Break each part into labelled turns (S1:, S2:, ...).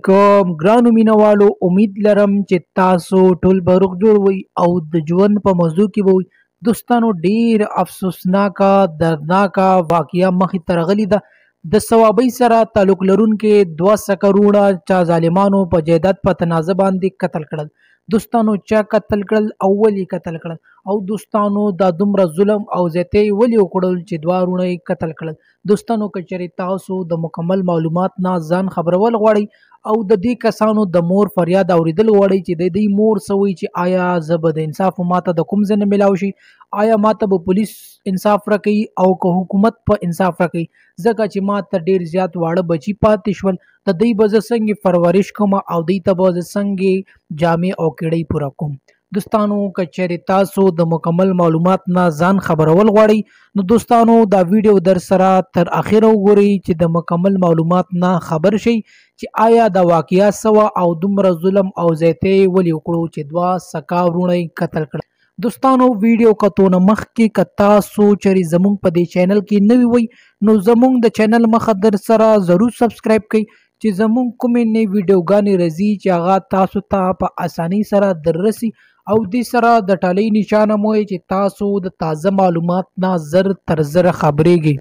S1: علیکم ګرانو مینوالو، امید لرم چې تاسو ټول به روغ جوړ وئ او د ژوند په موضوع کې به وئ. دوستانو، ډیر افسوسناکه دردناکه واقعه مخې ته راغلې ده. د صوابۍ سره تعلق لرونکي 200 کروړه چا ظالمانو په جایداد په تنازع باندې قتل کړل. دوستانو، چا قتل کړل او ولې قتل کړل؟ او دوستانو، دا دومره ظلم او زیاتی ولې وکړل چې 2 وروڼه یې قتل کړل؟ دوستانو، که چېرې تاسو د مکمل معلومات نه ځان خبرول غواړئ او د دې کسانو د مور فریاد اوریدل غواړئ چې د دې مور څه وایي چې آیا زه به د انصاف ماته د کوم ځای نه میلاو شي، آیا ماته به پولیس انصاف راکوي او که حکومت په انصاف راکوي، ځکه چې ماته ډیر زیات واړه بچي پاتې شول، د دوی به زه څنګه پرورش کوم او دوی ته به زه څنګه جامې او کیړۍ پوره کوم. دوستانو، که چېرې تاسو د مکمل معلومات نه ځان خبرول غواړئ نو دوستانو دا ویډیو در سره تر اخره وګورئ چې د مکمل معلومات نه خبر شئ چې آیا دا واقعیا سوه او دومره ظلم او زیاتی ولې وکړو چې 2 سکا وروڼه یې قتل کړل. دوستانو، ویډیو کتونه مخکې که تاسو چېرې زمونږ په دې چینل کې نوي وئ نو زمونږ د چینل مخه در سره ضرور سبسکرایب کړئ چې زمونږ کومې نوې ویډیوګانې راځي چې هغه تاسو ته په اسانۍ سره در رسي او دې سره د ټالۍ نشانه مو چې تاسو د تازه معلومات نه زر تر زره خبرېږئ.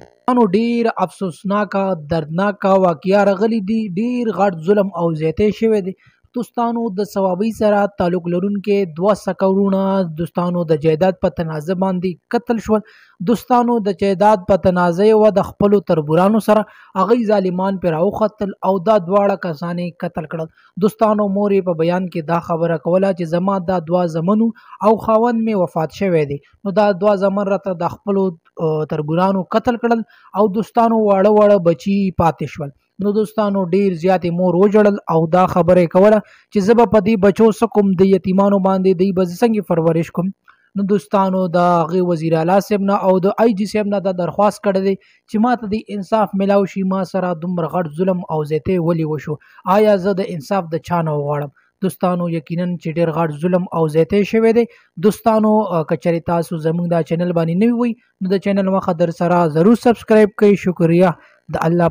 S1: ډیر افسوسناکه دردناکه واقعیا راغلی دي، ډیر غټ ظلم او زیاتی شوی دی. دوستانو، د صوابۍ سره تعلق لرونکي 200 کروړه دوستانو د جایداد په تنازع باندې قتل شول. دوستانو، د جایداد په تنازع و د خپلو تربورانو سره هغوی ظالمان پرې راوختل او دا 2 کسان یې قتل کړل. دوستانو، مور یې په بیان کې دا خبره کوله چې زما دا 2 زامنو او خاوند مې وفات شوی دی، نو دا 2 زامن راته د خپلو تربورانو قتل کړل او دوستانو واړه واړه بچي پاتې شول. نو دوستانو، ډیر زیاتې مور وجړل او دا خبره یې کوله چې زه به په دې بچو څه کوم، د یتیمانو باندې دوی به زه څنګه پرورش کوم. نو دوستانو، د هغې وزیر اعلی صاحب نه او د آی جي صاحب نه دا درخواست کړی دی چې ما ته د انصاف میلاو شي، ما سره دومره غټ ظلم او زیاتی ولې وشو، آیا زه د انصاف د چا نه وغواړم؟ دوستانو، یقینا چې ډیر غټ ظلم او زیاتی شوی دی. دوستانو، که چېرې تاسو زموږ دا چینل باندې نوي وئ نو د چینل مخه در سره ضرور سبسکرایب کړئ. شکریه. د الله